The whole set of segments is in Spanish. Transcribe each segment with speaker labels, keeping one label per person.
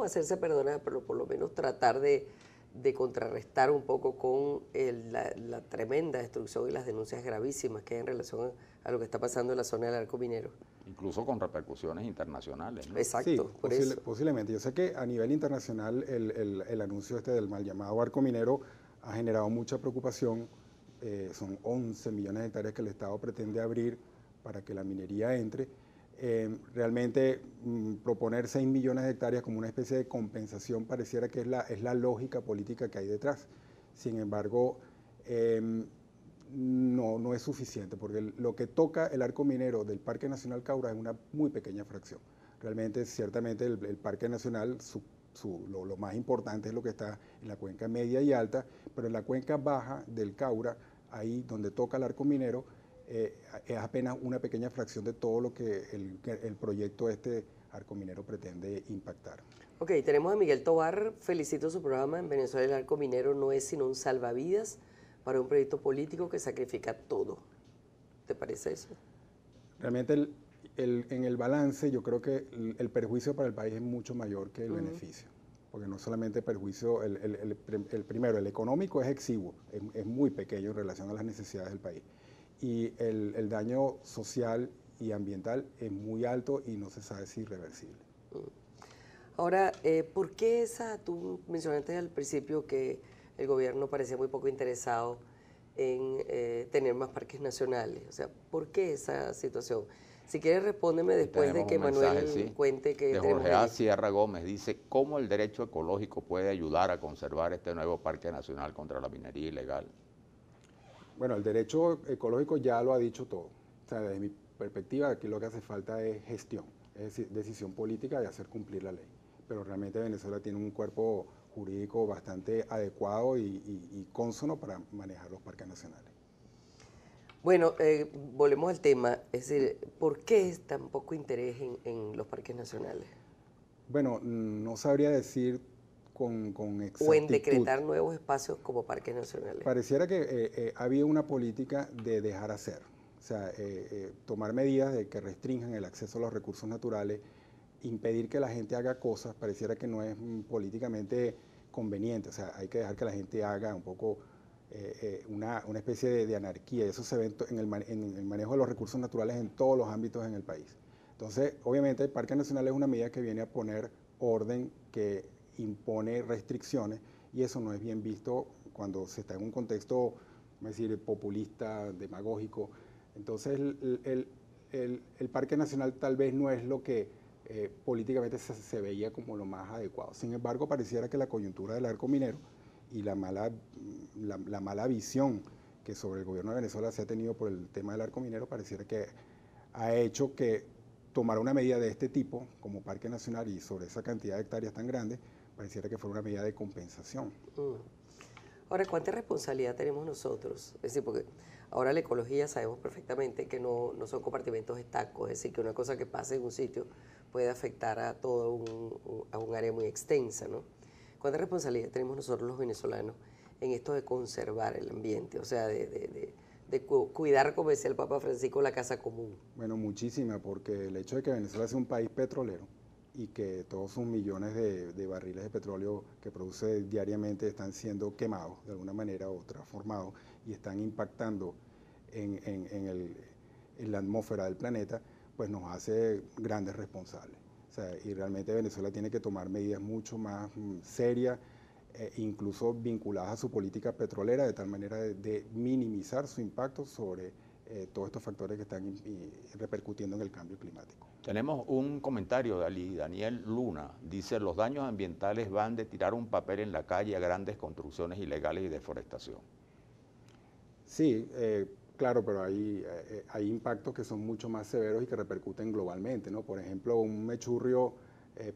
Speaker 1: o hacerse perdonar, pero por lo menos tratar de contrarrestar un poco con la tremenda destrucción y las denuncias gravísimas que hay en relación a lo que está pasando en la zona del Arco Minero.
Speaker 2: Incluso con repercusiones internacionales, ¿no?
Speaker 1: Exacto,
Speaker 3: Sí,
Speaker 1: por eso.
Speaker 3: posiblemente. Yo sé que a nivel internacional el anuncio del mal llamado arco minero ha generado mucha preocupación. Son 11 millones de hectáreas que el Estado pretende abrir para que la minería entre. Realmente proponer 6 millones de hectáreas como una especie de compensación pareciera que es la lógica política que hay detrás. Sin embargo, no es suficiente, porque lo que toca el arco minero del Parque Nacional Caura es una muy pequeña fracción. Realmente, ciertamente, el Parque Nacional, lo más importante es lo que está en la cuenca media y alta, pero en la cuenca baja del Caura, ahí donde toca el arco minero, es apenas una pequeña fracción de todo lo que el proyecto arco minero pretende impactar.
Speaker 1: Ok, tenemos a Miguel Tobar. Felicito su programa. En Venezuela el arco minero no es sino un salvavidas para un proyecto político que sacrifica todo. ¿Te parece eso?
Speaker 3: Realmente en el balance yo creo que el perjuicio para el país es mucho mayor que el beneficio, porque no solamente perjuicio, primero, el económico es exiguo, es muy pequeño en relación a las necesidades del país, y el daño social y ambiental es muy alto y no se sabe si irreversible.
Speaker 1: Ahora, ¿por qué tú mencionaste al principio que el gobierno parecía muy poco interesado en tener más parques nacionales? O sea, ¿por qué esa situación? Si quieres, respóndeme después de que Manuel cuente que
Speaker 2: de Jorge A. Sierra Gómez. Dice, ¿cómo el derecho ecológico puede ayudar a conservar este nuevo Parque Nacional contra la minería ilegal?
Speaker 3: Bueno, el derecho ecológico ya lo ha dicho todo. O sea, desde mi perspectiva, aquí lo que hace falta es gestión, es decir, decisión política de hacer cumplir la ley. Pero realmente Venezuela tiene un cuerpo jurídico bastante adecuado y cónsono para manejar los parques nacionales.
Speaker 1: Bueno, volvemos al tema, es decir, ¿por qué es tan poco interés en los parques nacionales?
Speaker 3: Bueno, no sabría decir con exactitud.
Speaker 1: O en decretar nuevos espacios como parques nacionales.
Speaker 3: Pareciera que había una política de dejar hacer, o sea, tomar medidas de que restrinjan el acceso a los recursos naturales, impedir que la gente haga cosas, pareciera que no es políticamente conveniente, o sea, hay que dejar que la gente haga un poco una especie de anarquía, y eso se ve en el manejo de los recursos naturales en todos los ámbitos en el país. Entonces, obviamente, el Parque Nacional es una medida que viene a poner orden, que impone restricciones, y eso no es bien visto cuando se está en un contexto, vamos a decir, populista, demagógico. Entonces, el Parque Nacional tal vez no es lo que políticamente se veía como lo más adecuado. Sin embargo, pareciera que la coyuntura del arco minero y la mala visión que sobre el gobierno de Venezuela se ha tenido por el tema del arco minero, pareciera que ha hecho que tomar una medida de este tipo, como Parque Nacional, y sobre esa cantidad de hectáreas tan grandes, pareciera que fuera una medida de compensación.
Speaker 1: Ahora, ¿cuánta responsabilidad tenemos nosotros? Es decir, porque ahora la ecología sabemos perfectamente que no son compartimentos estancos, es decir, que una cosa que pase en un sitio puede afectar a a un área muy extensa, ¿no? ¿Cuánta responsabilidad tenemos nosotros los venezolanos en esto de conservar el ambiente? O sea, de cuidar, como decía el Papa Francisco, la casa común.
Speaker 3: Bueno, muchísima, porque el hecho de que Venezuela sea un país petrolero y que todos sus millones de barriles de petróleo que produce diariamente están siendo quemados de alguna manera o transformados y están impactando en la atmósfera del planeta, pues nos hace grandes responsables. O sea, y realmente Venezuela tiene que tomar medidas mucho más serias, incluso vinculadas a su política petrolera, de tal manera de minimizar su impacto sobre todos estos factores que están repercutiendo en el cambio climático.
Speaker 2: Tenemos un comentario de Ali Daniel Luna. Dice, los daños ambientales van de tirar un papel en la calle a grandes construcciones ilegales y deforestación.
Speaker 3: Sí, claro, pero hay impactos que son mucho más severos y que repercuten globalmente, ¿no? Por ejemplo, un mechurrio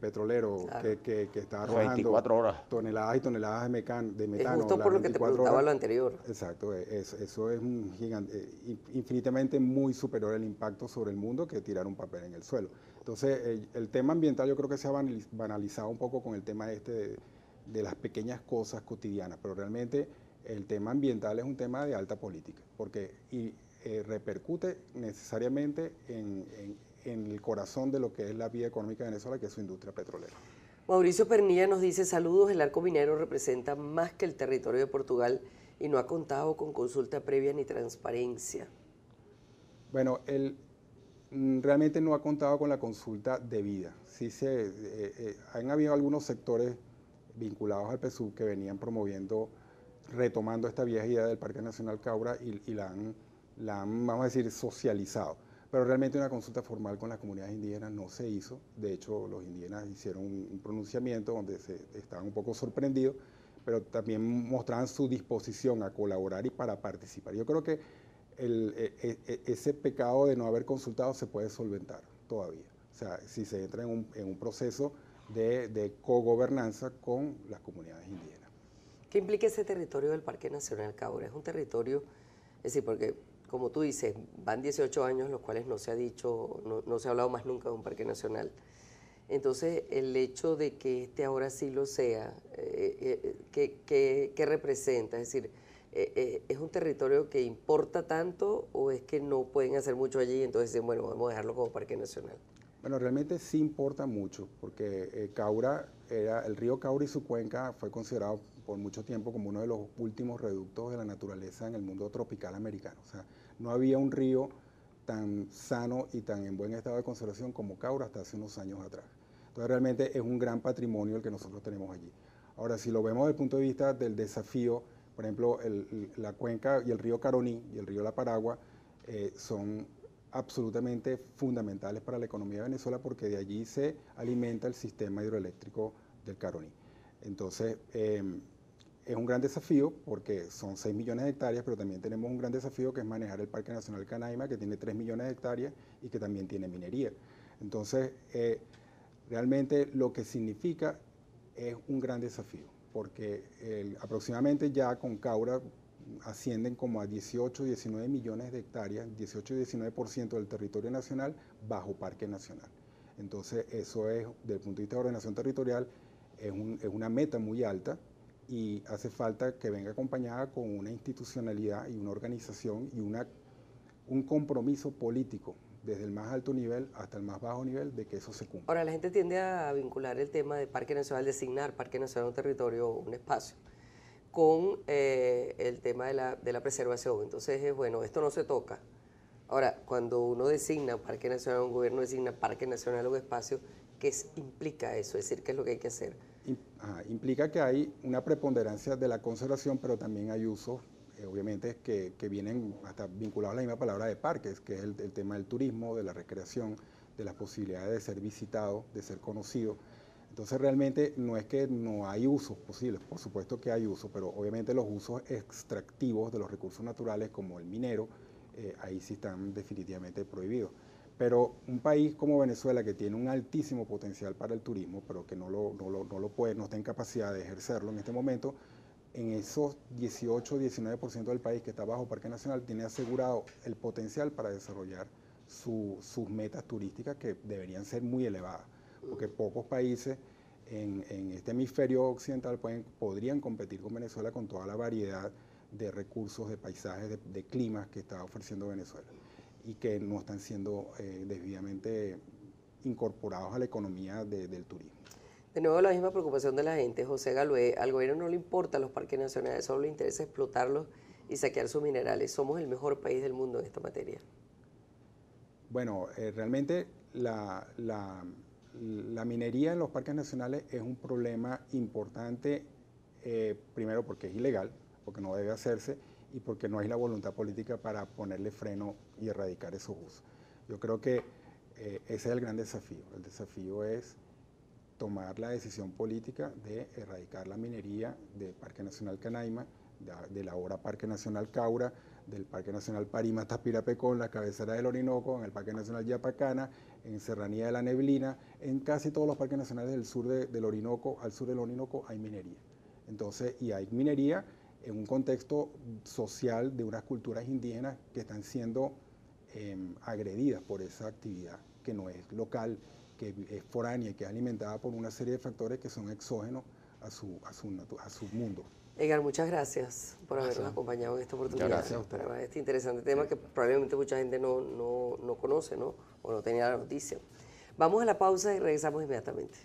Speaker 3: petrolero, claro, que está arrojando
Speaker 2: 24 horas.
Speaker 3: toneladas y toneladas de metano.
Speaker 1: Es justo por lo que te preguntaba lo anterior.
Speaker 3: Exacto, eso es infinitamente muy superior al impacto sobre el mundo que tirar un papel en el suelo. Entonces, el tema ambiental yo creo que se ha banalizado un poco con el tema de las pequeñas cosas cotidianas, pero realmente el tema ambiental es un tema de alta política, porque repercute necesariamente en el corazón de lo que es la vida económica de Venezuela, que es su industria petrolera.
Speaker 1: Mauricio Pernilla nos dice, saludos, el arco minero representa más que el territorio de Portugal y no ha contado con consulta previa ni transparencia.
Speaker 3: Bueno, él realmente no ha contado con la consulta debida. Sí han habido algunos sectores vinculados al PSUV que venían promoviendo, retomando esta vieja idea del Parque Nacional Caura y la han, vamos a decir, socializado. Pero realmente una consulta formal con las comunidades indígenas no se hizo. De hecho, los indígenas hicieron un pronunciamiento donde estaban un poco sorprendidos, pero también mostraban su disposición a colaborar y para participar. Yo creo que ese pecado de no haber consultado se puede solventar todavía. O sea, si se entra en un proceso de cogobernanza con las comunidades indígenas.
Speaker 1: ¿Qué implica ese territorio del Parque Nacional Caura? Es un territorio, es decir, porque como tú dices, van 18 años los cuales no se ha dicho, no se ha hablado más nunca de un parque nacional. Entonces, el hecho de que este ahora sí lo sea, ¿qué representa? Es decir, ¿es un territorio que importa tanto o es que no pueden hacer mucho allí y entonces dicen, bueno, vamos a dejarlo como parque nacional?
Speaker 3: Bueno, realmente sí importa mucho, porque Caura, el río Caura y su cuenca fue considerado por mucho tiempo como uno de los últimos reductos de la naturaleza en el mundo tropical americano. O sea, no había un río tan sano y tan en buen estado de conservación como Caura hasta hace unos años atrás. Entonces realmente es un gran patrimonio el que nosotros tenemos allí. Ahora, si lo vemos desde el punto de vista del desafío, por ejemplo, la cuenca y el río Caroní y el río La Paragua son absolutamente fundamentales para la economía de Venezuela porque de allí se alimenta el sistema hidroeléctrico del Caroní. Entonces, es un gran desafío porque son 6 millones de hectáreas, pero también tenemos un gran desafío que es manejar el Parque Nacional Canaima, que tiene 3 millones de hectáreas y que también tiene minería. Entonces, realmente lo que significa es un gran desafío, porque aproximadamente ya con Caura ascienden como a 18, 19 millones de hectáreas, 18 y 19% del territorio nacional bajo Parque Nacional. Entonces, eso es, desde el punto de vista de ordenación territorial, es una meta muy alta y hace falta que venga acompañada con una institucionalidad y una organización y un compromiso político desde el más alto nivel hasta el más bajo nivel de que eso se cumpla.
Speaker 1: Ahora, la gente tiende a vincular el tema de Parque Nacional, designar Parque Nacional un territorio, un espacio, con el tema de la preservación. Entonces, bueno, esto no se toca. Ahora, cuando uno designa Parque Nacional, un gobierno designa Parque Nacional un espacio, ¿qué implica eso? Es decir, ¿qué es lo que hay que hacer?
Speaker 3: Implica que hay una preponderancia de la conservación, pero también hay usos, obviamente, que vienen hasta vinculados a la misma palabra de parques, que es el tema del turismo, de la recreación, de las posibilidades de ser visitado, de ser conocido. Entonces, realmente no es que no hay usos posibles, por supuesto que hay usos, pero obviamente los usos extractivos de los recursos naturales, como el minero, ahí sí están definitivamente prohibidos. Pero un país como Venezuela, que tiene un altísimo potencial para el turismo, pero que no está en capacidad de ejercerlo en este momento, en esos 18, 19% del país que está bajo Parque Nacional, tiene asegurado el potencial para desarrollar sus metas turísticas que deberían ser muy elevadas, porque pocos países en este hemisferio occidental podrían competir con Venezuela con toda la variedad de recursos, de paisajes, de climas que está ofreciendo Venezuela y que no están siendo debidamente incorporados a la economía del turismo.
Speaker 1: De nuevo, la misma preocupación de la gente, José Galué, al gobierno no le importan los parques nacionales, solo le interesa explotarlos y saquear sus minerales. Somos el mejor país del mundo en esta materia.
Speaker 3: Bueno, realmente la minería en los parques nacionales es un problema importante, primero porque es ilegal, porque no debe hacerse, y porque no hay la voluntad política para ponerle freno y erradicar esos usos. Yo creo que ese es el gran desafío. El desafío es tomar la decisión política de erradicar la minería del Parque Nacional Canaima, del ahora Parque Nacional Caura, del Parque Nacional Parima-Tapirapecón, la cabecera del Orinoco, en el Parque Nacional Yapacana, en Serranía de la Neblina, en casi todos los parques nacionales del sur del Orinoco, al sur del Orinoco hay minería. Entonces, y hay minería en un contexto social de unas culturas indígenas que están siendo agredidas por esa actividad, que no es local, que es foránea y que es alimentada por una serie de factores que son exógenos a su mundo.
Speaker 1: Edgar, muchas gracias por habernos acompañado en esta oportunidad para este interesante tema que probablemente mucha gente no conoce, ¿no? O no tenía la noticia. Vamos a la pausa y regresamos inmediatamente.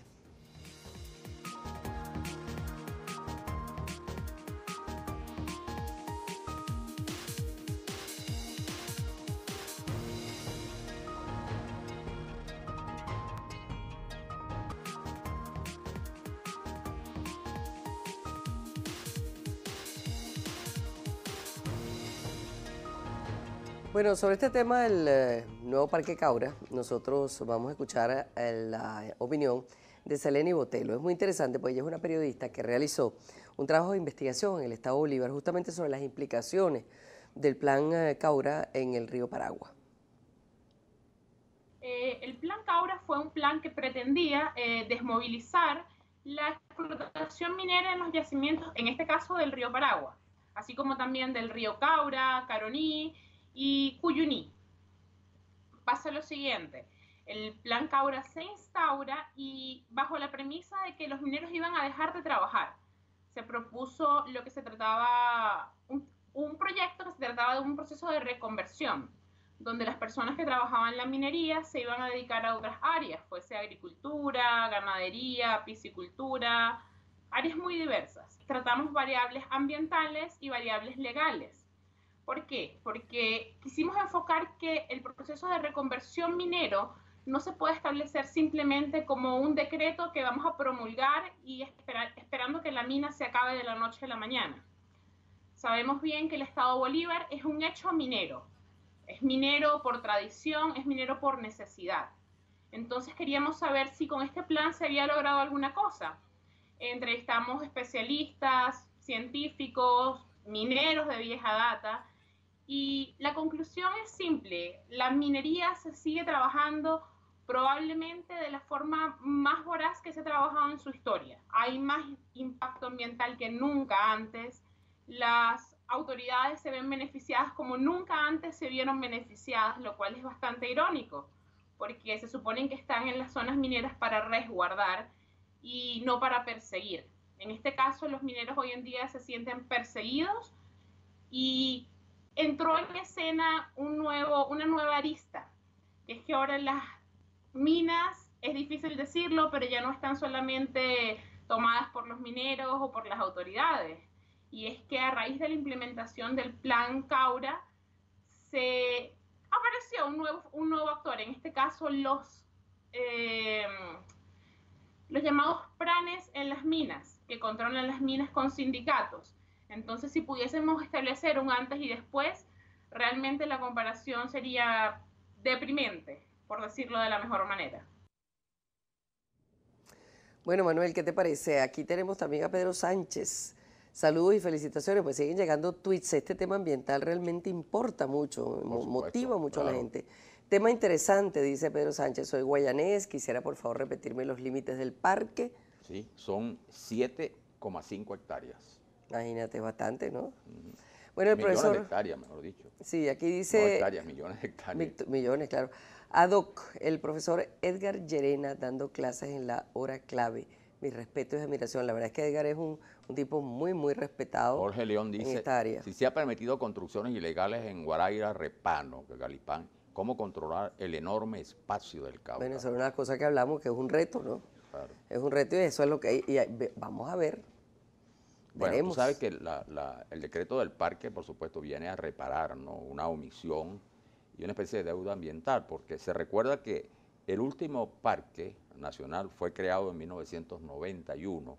Speaker 1: Bueno, sobre este tema del nuevo Parque Caura, nosotros vamos a escuchar la opinión de Seleni Botelo. Es muy interesante, porque ella es una periodista que realizó un trabajo de investigación en el estado Bolívar justamente sobre las implicaciones del plan Caura en el río Paragua.
Speaker 4: El plan Caura fue un plan que pretendía desmovilizar la explotación minera en los yacimientos, en este caso del río Paragua, así como también del río Caura, Caroní y Cuyuní. Pasa lo siguiente, el plan Caura se instaura y bajo la premisa de que los mineros iban a dejar de trabajar. Se propuso lo que se trataba, un proyecto que se trataba de un proceso de reconversión, donde las personas que trabajaban en la minería se iban a dedicar a otras áreas, fuese agricultura, ganadería, piscicultura, áreas muy diversas. Tratamos variables ambientales y variables legales. ¿Por qué? Porque quisimos enfocar que el proceso de reconversión minero no se puede establecer simplemente como un decreto que vamos a promulgar y esperando que la mina se acabe de la noche a la mañana. Sabemos bien que el Estado Bolívar es un hecho minero. Es minero por tradición, es minero por necesidad. Entonces queríamos saber si con este plan se había logrado alguna cosa. Entrevistamos especialistas, científicos, mineros de vieja data, y la conclusión es simple: la minería se sigue trabajando probablemente de la forma más voraz que se ha trabajado en su historia. Hay más impacto ambiental que nunca antes, las autoridades se ven beneficiadas como nunca antes se vieron beneficiadas, lo cual es bastante irónico, porque se suponen que están en las zonas mineras para resguardar y no para perseguir. En este caso, los mineros hoy en día se sienten perseguidos y entró en escena una nueva arista, que es que ahora las minas, es difícil decirlo, pero ya no están solamente tomadas por los mineros o por las autoridades. Y es que a raíz de la implementación del plan Caura se apareció un nuevo actor, en este caso los llamados pranes en las minas, que controlan las minas con sindicatos. Entonces, si pudiésemos establecer un antes y después, realmente la comparación sería deprimente, por decirlo de la mejor manera.
Speaker 1: Bueno, Manuel, ¿qué te parece? Aquí tenemos también a Pedro Sánchez. Saludos y felicitaciones, pues siguen llegando tweets. Este tema ambiental realmente importa mucho, motiva mucho a la gente. Tema interesante, dice Pedro Sánchez, soy guayanés, quisiera por favor repetirme los límites del parque.
Speaker 2: Sí, son 7,5 hectáreas.
Speaker 1: Imagínate, bastante, ¿no? Bueno, el
Speaker 2: millones
Speaker 1: profesor...
Speaker 2: de hectáreas, mejor dicho.
Speaker 1: Sí, aquí dice...
Speaker 2: No hectáreas, millones de hectáreas.
Speaker 1: Millones, claro. Ad hoc, el profesor Edgar Llerena dando clases en la hora clave. Mi respeto y admiración. La verdad es que Edgar es un tipo muy, muy respetado.
Speaker 2: Jorge León dice,
Speaker 1: en esta área.
Speaker 2: Si se ha permitido construcciones ilegales en Guaraira, Repano, Galipán, ¿cómo controlar el enorme espacio del Caura?
Speaker 1: Bueno, eso es una cosa que hablamos, que es un reto, ¿no?
Speaker 2: Claro.
Speaker 1: Es un reto y eso es lo que hay. Y vamos a ver.
Speaker 2: Bueno,
Speaker 1: veremos.
Speaker 2: tú sabes que el decreto del parque, por supuesto, viene a reparar, ¿no?, una omisión y una especie de deuda ambiental, porque se recuerda que el último parque nacional fue creado en 1991,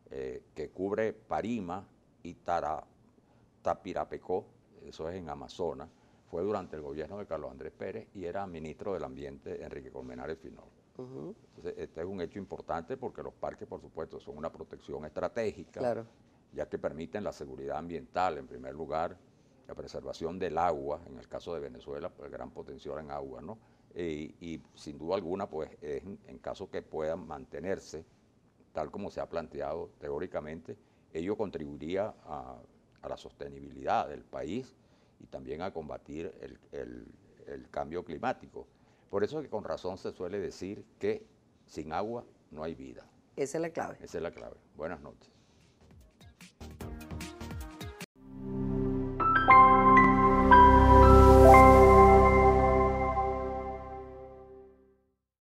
Speaker 2: que cubre Parima y Tapirapecó, eso es en Amazonas, fue durante el gobierno de Carlos Andrés Pérez y era ministro del Ambiente Enrique Colmenares Finol. Entonces, este es un hecho importante porque los parques, por supuesto, son una protección estratégica, claro, ya que permiten la seguridad ambiental, en primer lugar, la preservación del agua, en el caso de Venezuela, pues gran potencial en agua, ¿no? Y sin duda alguna, pues en caso que puedan mantenerse, tal como se ha planteado teóricamente, ello contribuiría a la sostenibilidad del país y también a combatir el cambio climático. Por eso es que con razón se suele decir que sin agua no hay vida.
Speaker 1: Esa es la clave.
Speaker 2: Esa es la clave. Buenas noches.